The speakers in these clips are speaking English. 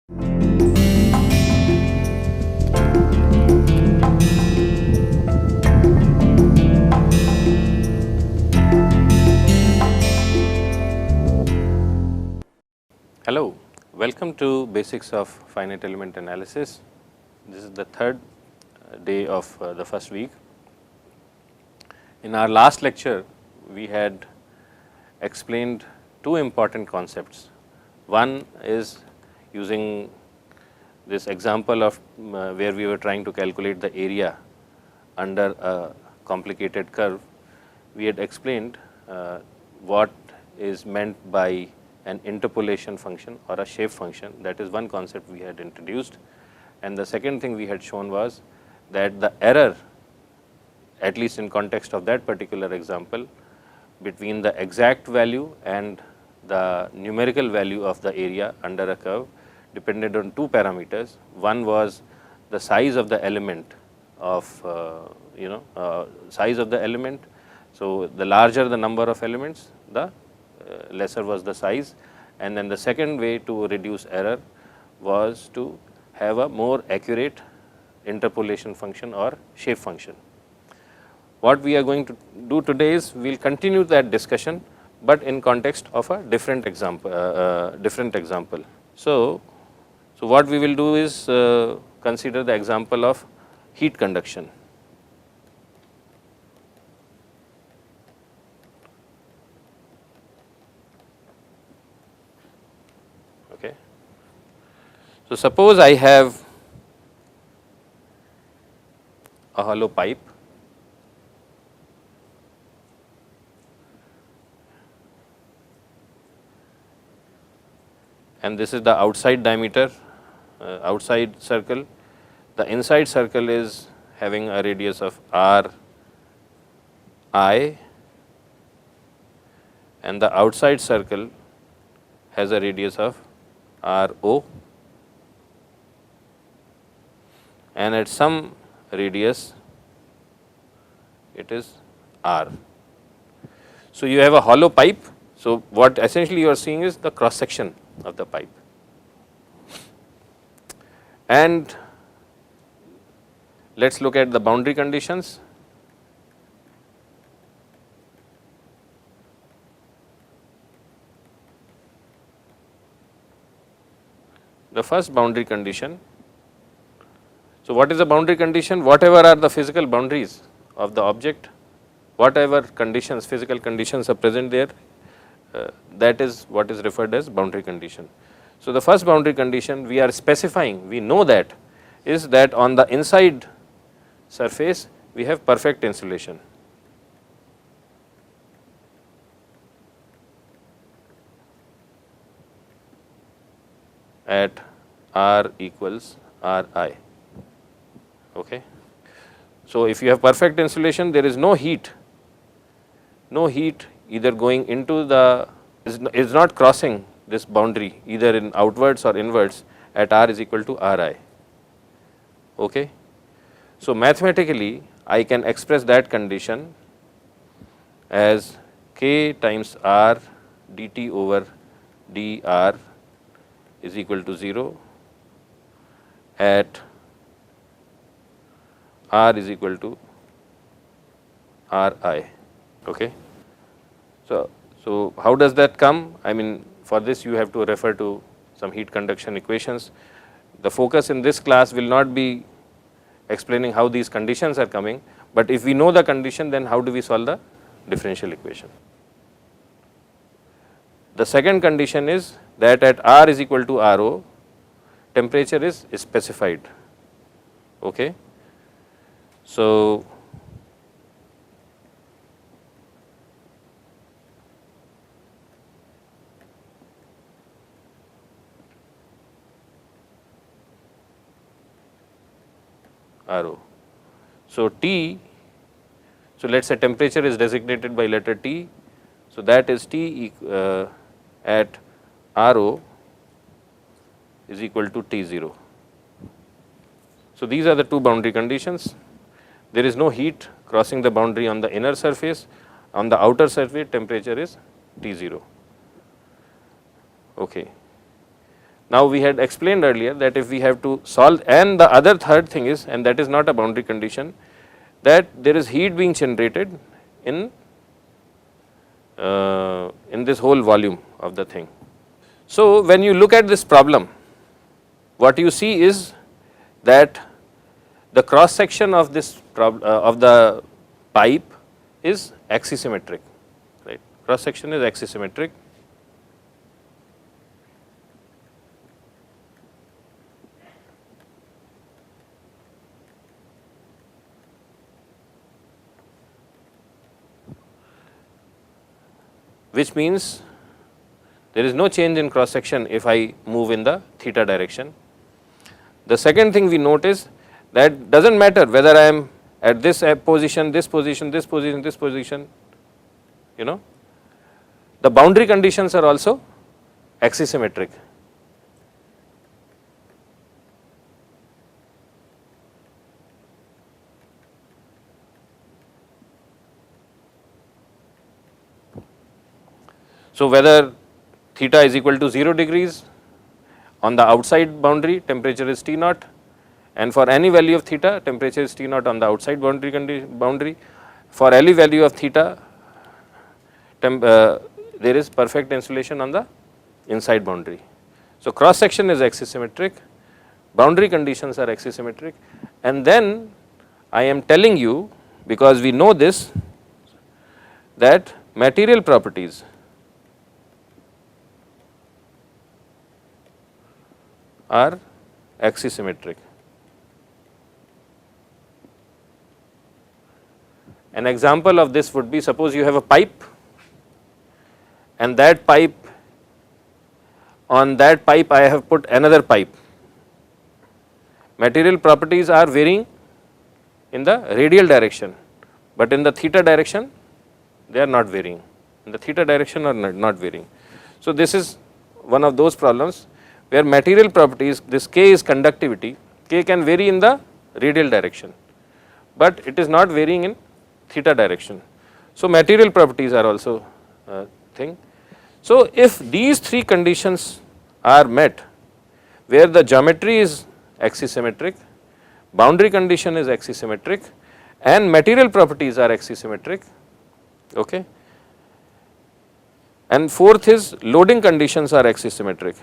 Hello, welcome to Basics of Finite Element Analysis. This is the third day of the first week. In our last lecture, we had explained two important concepts. One is using this example of where we were trying to calculate the area under a complicated curve. We had explained what is meant by an interpolation function or a shape function. That is one concept we had introduced. And the second thing we had shown was that the error, at least in context of that particular example, between the exact value and the numerical value of the area under a curve depended on two parameters. One was the size of the element of size of the element. So, the larger the number of elements, the lesser was the size, and then the second way to reduce error was to have a more accurate interpolation function or shape function. What we are going to do today is we will continue that discussion, but in context of a different example. So, what we will do is consider the example of heat conduction. Okay. So, suppose I have a hollow pipe and this is the outside diameter, outside circle. The inside circle is having a radius of r I and the outside circle has a radius of r O, and at some radius it is r. So, you have a hollow pipe. So, what essentially you are seeing is the cross section of the pipe, and let us look at the boundary conditions. The first boundary condition. So, what is the boundary condition? Whatever are the physical boundaries of the object, whatever conditions, physical conditions are present there, that is what is referred as boundary condition. So, the first boundary condition we are specifying, we know that, is that on the inside surface we have perfect insulation. At R equals R I. Okay. So, if you have perfect insulation, there is no heat either going into the, is not crossing this boundary either in outwards or inwards at R is equal to R I. Okay. So, mathematically I can express that condition as K times R dt over dr is equal to 0 at R is equal to R I. Okay. So, how does that come? I mean, for this you have to refer to some heat conduction equations. The focus in this class will not be explaining how these conditions are coming, but if we know the condition, then how do we solve the differential equation? The second condition is that at R is equal to RO, temperature is specified. Okay. So, RO. So, T, so let us say temperature is designated by letter T. So, that is T at RO is equal to T0. So, these are the two boundary conditions. There is no heat crossing the boundary on the inner surface. On the outer surface temperature is T0. Okay. Now, we had explained earlier that if we have to solve, and the other third thing is, and that is not a boundary condition, that there is heat being generated in this whole volume of the thing. So, when you look at this problem, what you see is that the cross section of this of the pipe is axisymmetric, right? Cross section is axisymmetric. Which means there is no change in cross section if I move in the theta direction. The second thing we note is that does not matter whether I am at this position, this position, this position, this position, you know, the boundary conditions are also axisymmetric. So, whether theta is equal to 0 degrees on the outside boundary, temperature is T naught, and for any value of theta, temperature is T naught on the outside boundary. For any value of theta, there is perfect insulation on the inside boundary. So, cross section is axisymmetric, boundary conditions are axisymmetric, and then I am telling you, because we know this, that material properties are axisymmetric. An example of this would be, suppose you have a pipe, and that pipe, on that pipe I have put another pipe. Material properties are varying in the radial direction, but in the theta direction they are not varying, in the theta direction are not varying. So, this is one of those problems where material properties, this K is conductivity, K can vary in the radial direction, but it is not varying in theta direction. So, material properties are also a thing. So, if these three conditions are met, where the geometry is axisymmetric, boundary condition is axisymmetric, and material properties are axisymmetric, okay. And fourth is loading conditions are axisymmetric.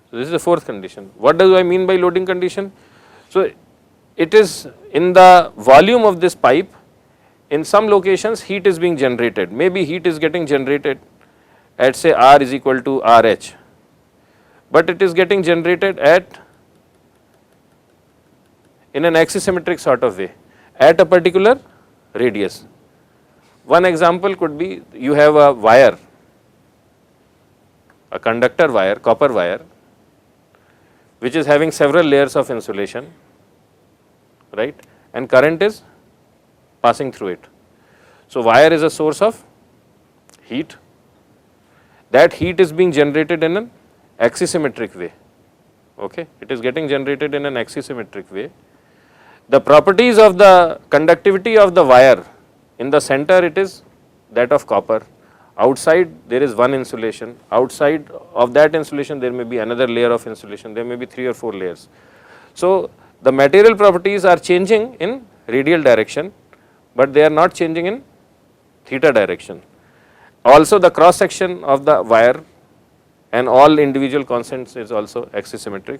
So, this is the fourth condition. What do I mean by loading condition? So, it is in the volume of this pipe, in some locations heat is being generated, maybe heat is getting generated at say R is equal to RH, but it is getting generated at in an axisymmetric sort of way at a particular radius. One example could be, you have a wire, a conductor wire, copper wire, which is having several layers of insulation, right, and current is passing through it. So, wire is a source of heat, that heat is being generated in an axisymmetric way, okay. It is getting generated in an axisymmetric way. The properties of the conductivity of the wire, in the center it is that of copper, outside there is one insulation, outside of that insulation there may be another layer of insulation, there may be 3 or 4 layers. So, the material properties are changing in radial direction, but they are not changing in theta direction. Also, the cross section of the wire and all individual constants is also axisymmetric.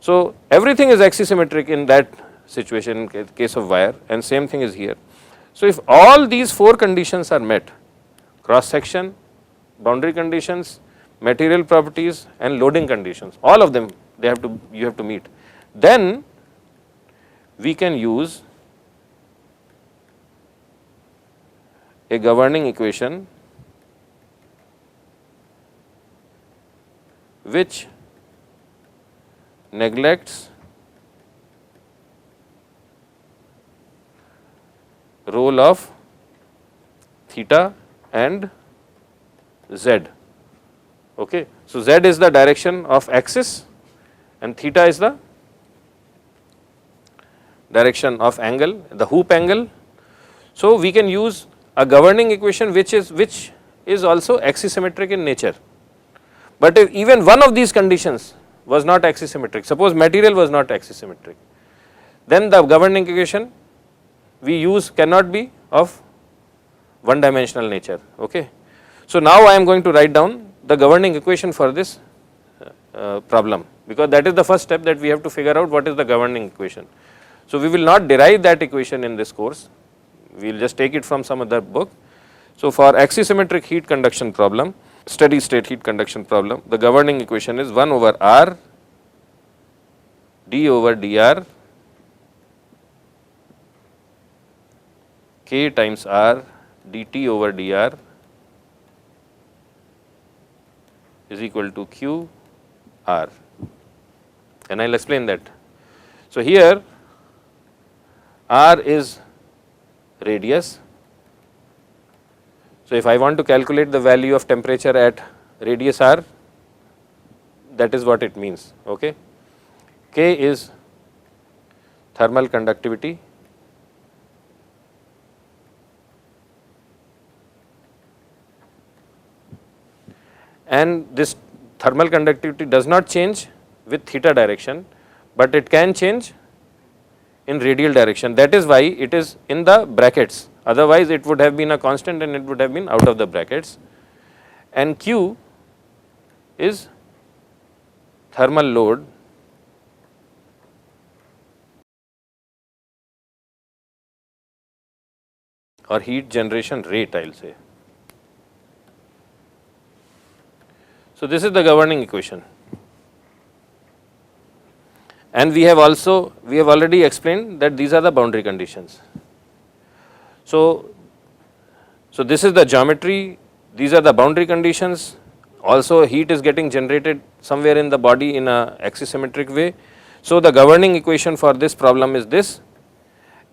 So, everything is axisymmetric in that situation in case of wire, and same thing is here. So, if all these 4 conditions are met, cross section, boundary conditions, material properties and loading conditions, all of them you have to meet, then we can use a governing equation which neglects role of theta and z. Okay. So, z is the direction of axis and theta is the direction of angle, the hoop angle. So, we can use a governing equation which is also axisymmetric in nature. But if even one of these conditions was not axisymmetric, suppose material was not axisymmetric, then the governing equation we use cannot be of one dimensional nature. Okay. So, now I am going to write down the governing equation for this problem, because that is the first step, that we have to figure out what is the governing equation. So, we will not derive that equation in this course, we will just take it from some other book. So, for axisymmetric heat conduction problem, steady state heat conduction problem, the governing equation is 1 over R d over dr k times R dt over dr is equal to q r, and I will explain that. So, here R is radius. So, if I want to calculate the value of temperature at radius r, that is what it means. Okay. K is thermal conductivity, and this thermal conductivity does not change with theta direction, but it can change in radial direction. That is why it is in the brackets, otherwise it would have been a constant and it would have been out of the brackets. And Q is thermal load or heat generation rate, I will say. So, this is the governing equation, and we have already explained that these are the boundary conditions. So, this is the geometry, these are the boundary conditions. Also, heat is getting generated somewhere in the body in a axisymmetric way. So, the governing equation for this problem is this,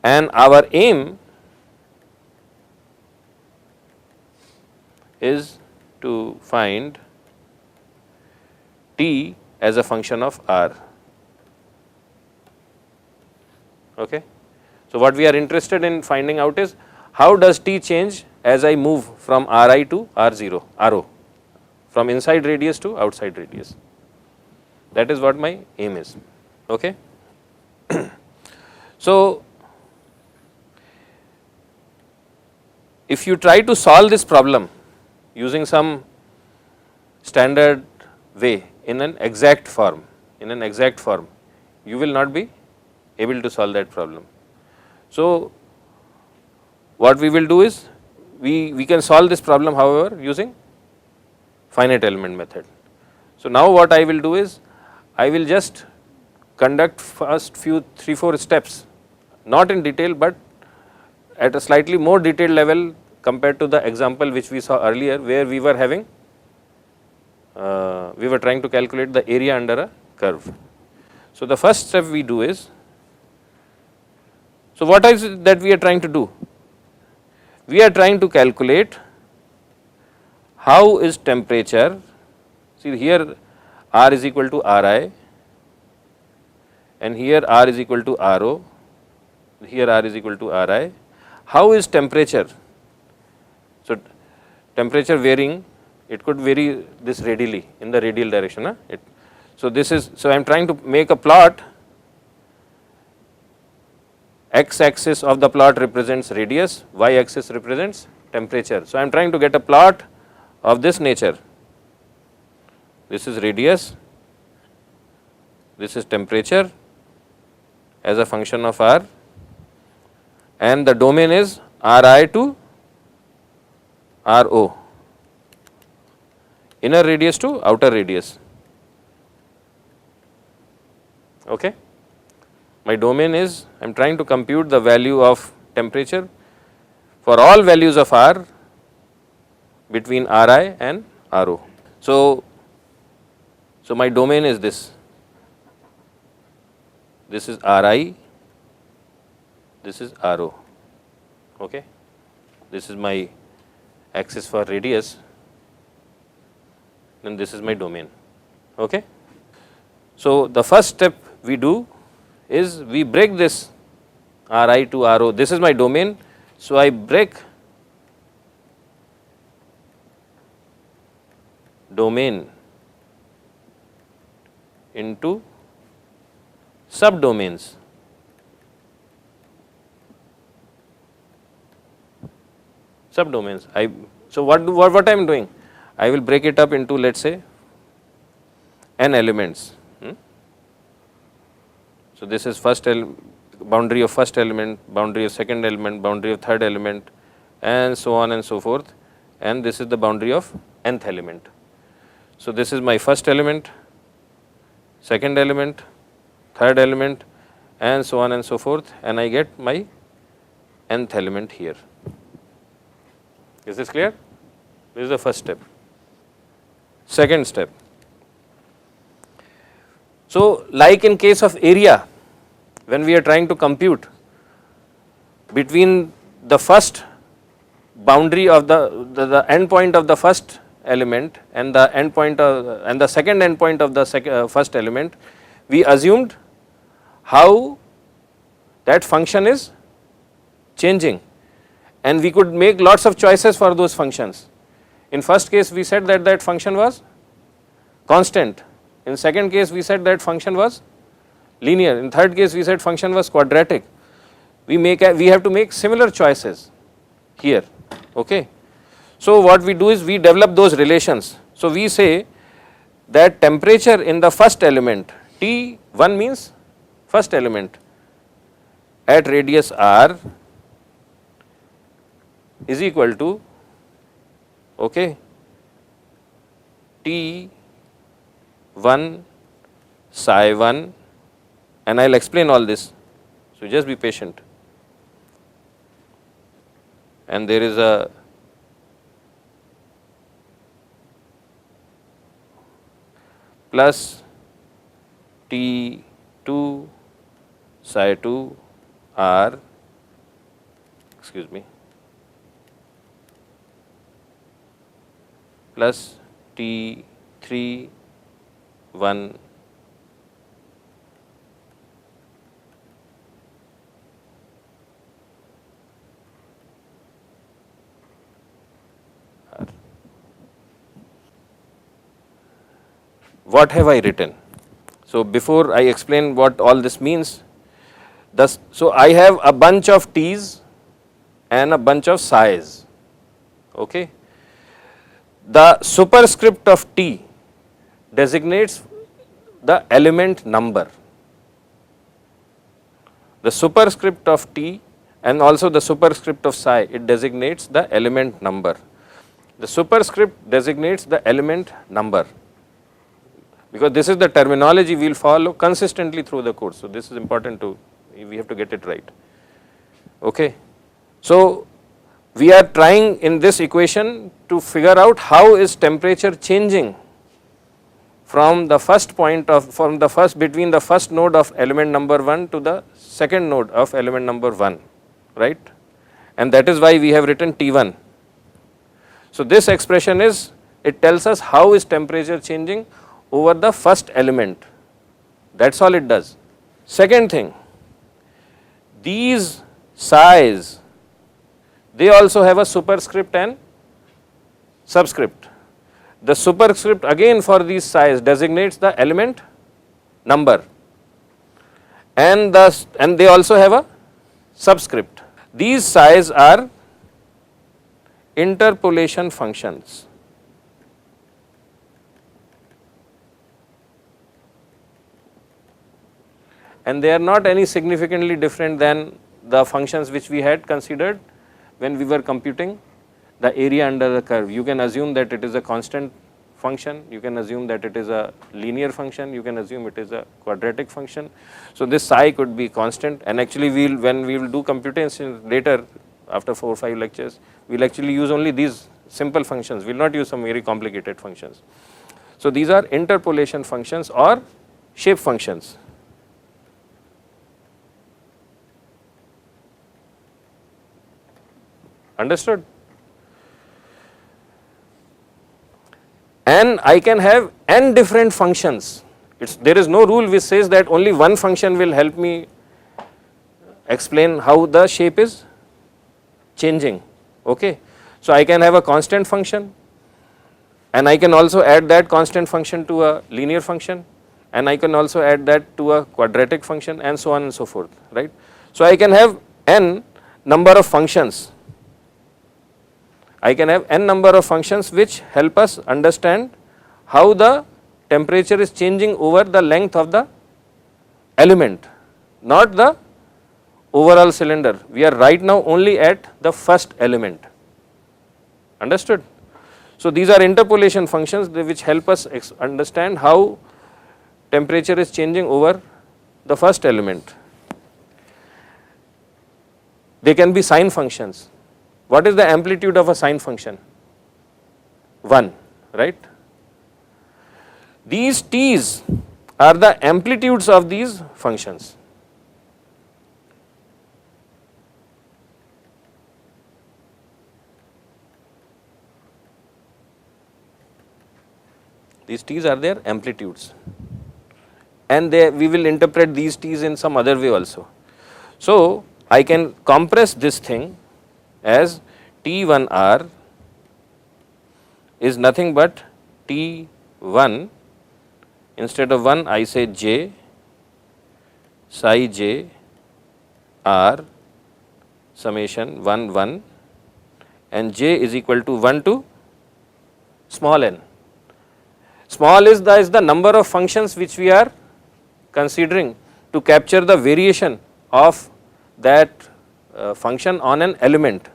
and our aim is to find T as a function of R. Okay. So, what we are interested in finding out is how does T change as I move from Ri to R0, Ro, from inside radius to outside radius. That is what my aim is. Okay. So, if you try to solve this problem using some standard way in an exact form, you will not be able to solve that problem. So, what we will do is we can solve this problem, however, using finite element method. So, now what I will do is I will just conduct first few 3-4 steps, not in detail, but at a slightly more detailed level compared to the example which we saw earlier, where we were having we were trying to calculate the area under a curve. So, the first step we do is, so what is it that we are trying to do? We are trying to calculate how is temperature, see here R is equal to Ri and here R is equal to Ro, here R is equal to Ri. How is temperature? So, temperature varying, it could vary this radially in the radial direction. So, this is, so I am trying to make a plot, x axis of the plot represents radius, y axis represents temperature. So, I am trying to get a plot of this nature, this is radius, this is temperature as a function of r, and the domain is Ri to Ro, inner radius to outer radius. Okay. My domain is, I am trying to compute the value of temperature for all values of R between Ri and Ro. So, my domain is this is Ri, this is Ro. Okay. This is my axis for radius, and this is my domain. Okay. So, the first step we do is we break this Ri to Ro, this is my domain. So, I break domain into subdomains. Subdomains. So what I am doing? I will break it up into, let us say, n elements. So this is boundary of first element, boundary of second element, boundary of third element, and so on and so forth, and this is the boundary of nth element. So this is my first element, second element, third element, and so on and so forth, and I get my nth element here. Is this clear? This is the first step. Second step. So like in case of area, when we are trying to compute between the first boundary of the endpoint of the first element and the endpoint of, and the second endpoint of the first element, we assumed how that function is changing, and we could make lots of choices for those functions. In first case we said that that function was constant, in second case we said that function was linear, in third case we said function was quadratic. We have to make similar choices here. Okay. So what we do is we develop those relations. So we say that temperature in the first element, T1 means first element, at radius r is equal to, okay, T1 psi 1, and I will explain all this, so just be patient. And there is a plus T2 psi 2 r, excuse me, plus T3 1 r. What have I written? So before I explain what all this means, so I have a bunch of T's and a bunch of psi's. Okay. The superscript of T designates the element number. The superscript of T and also the superscript of psi, it designates the element number. The superscript designates the element number, because this is the terminology we will follow consistently through the course. So this is important we have to get it right. Okay. So we are trying in this equation to figure out how is temperature changing from the first point of, between the first node of element number 1 to the second node of element number 1, right, and that is why we have written T1. So this expression is, it tells us how is temperature changing over the first element, that is all it does. Second thing, these psi's, they also have a superscript and subscript. The superscript again for these psi's designates the element number, and they also have a subscript. These psi's are interpolation functions. And they are not any significantly different than the functions which we had considered when we were computing the area under the curve. You can assume that it is a constant function, you can assume that it is a linear function, you can assume it is a quadratic function. So this psi could be constant, and actually when we will do computation later after 4 or 5 lectures, we will actually use only these simple functions, we will not use some very complicated functions. So these are interpolation functions or shape functions. Understood? And I can have n different functions. There is no rule which says that only one function will help me explain how the shape is changing. Okay. So, I can have a constant function and I can also add that constant function to a linear function and I can also add that to a quadratic function and so on and so forth, right. So, I can have n number of functions, I can have n number of functions which help us understand how the temperature is changing over the length of the element, not the overall cylinder. We are right now only at the first element, understood. So, these are interpolation functions which help us understand how temperature is changing over the first element. They can be sine functions. What is the amplitude of a sine function? 1, right. These t's are the amplitudes of these functions. These t's are their amplitudes and we will interpret these t's in some other way also. So, I can compress this thing as T1R is nothing but T1, instead of 1 I say j psi j r summation 1 1 and j is equal to 1 to small n. Small is the number of functions which we are considering to capture the variation of that function on an element.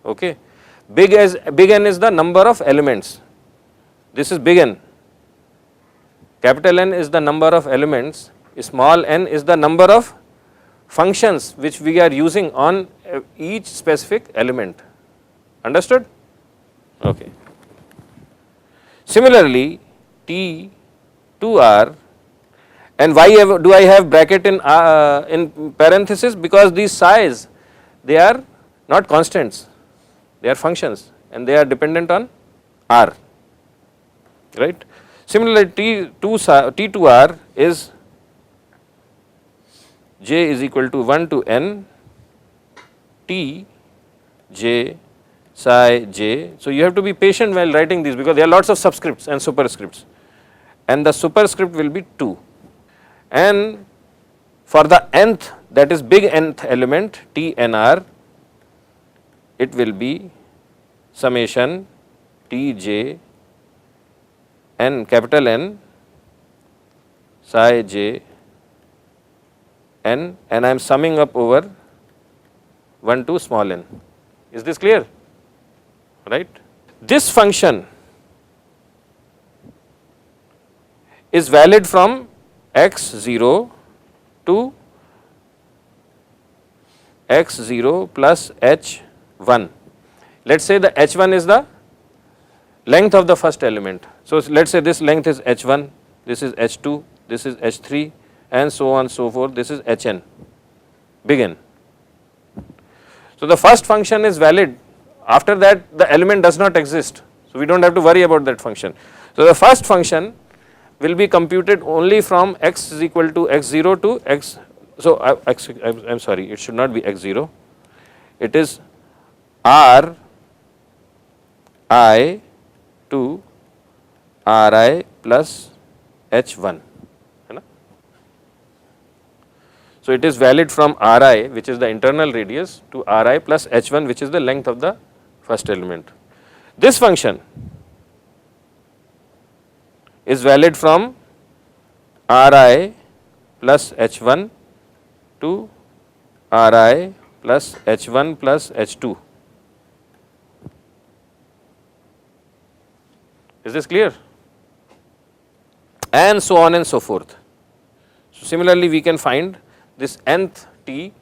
Okay. Big N is the number of elements. This is big N. Capital N is the number of elements. Small n is the number of functions which we are using on each specific element. Understood? Okay. Similarly, T2R, and why do I have bracket in parenthesis? Because these psi's, they are not constants, they are functions and they are dependent on R, right. Similarly, T2R is j is equal to 1 to n T j psi j. So, you have to be patient while writing these because there are lots of subscripts and superscripts and the superscript will be 2. And for the nth, that is big nth element Tnr, it will be summation Tj n capital N psi j n, and I am summing up over 1 to small n. Is this clear? Right. This function is valid from x0 to x0 plus h1. Let us say the h1 is the length of the first element. So, let us say this length is h1, this is h2, this is h3 and so on so forth, this is hn, big N. So, the first function is valid, after that the element does not exist. So, we do not have to worry about that function. So, the first function will be computed only from x is equal to x0 to x. So, I am sorry, it should not be x0, it is r I to Ri plus h1. So, it is valid from Ri, which is the internal radius, to Ri plus h1, which is the length of the first element. This function is valid from Ri plus h1 to Ri plus h1 plus h2. Is this clear? And so on and so forth. So, similarly, we can find this nth t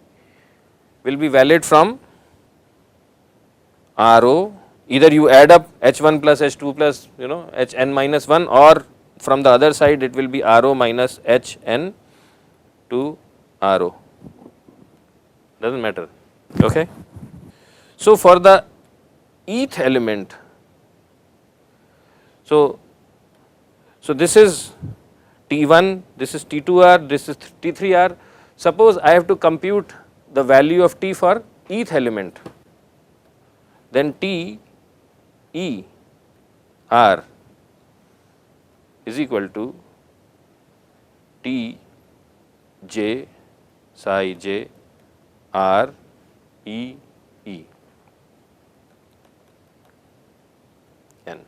will be valid from Ro, either you add up h1 plus h2 plus hn minus 1, or from the other side it will be Ro minus hn to Ro, does not matter. Okay. So, for the eth element, so this is T1, this is T2R, this is T3R. Suppose I have to compute the value of t for eth element, then T E R is equal to T j psi j R E E n.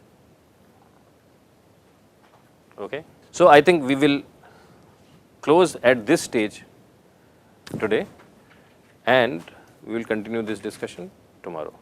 Okay. So, I think we will close at this stage today, and we will continue this discussion tomorrow.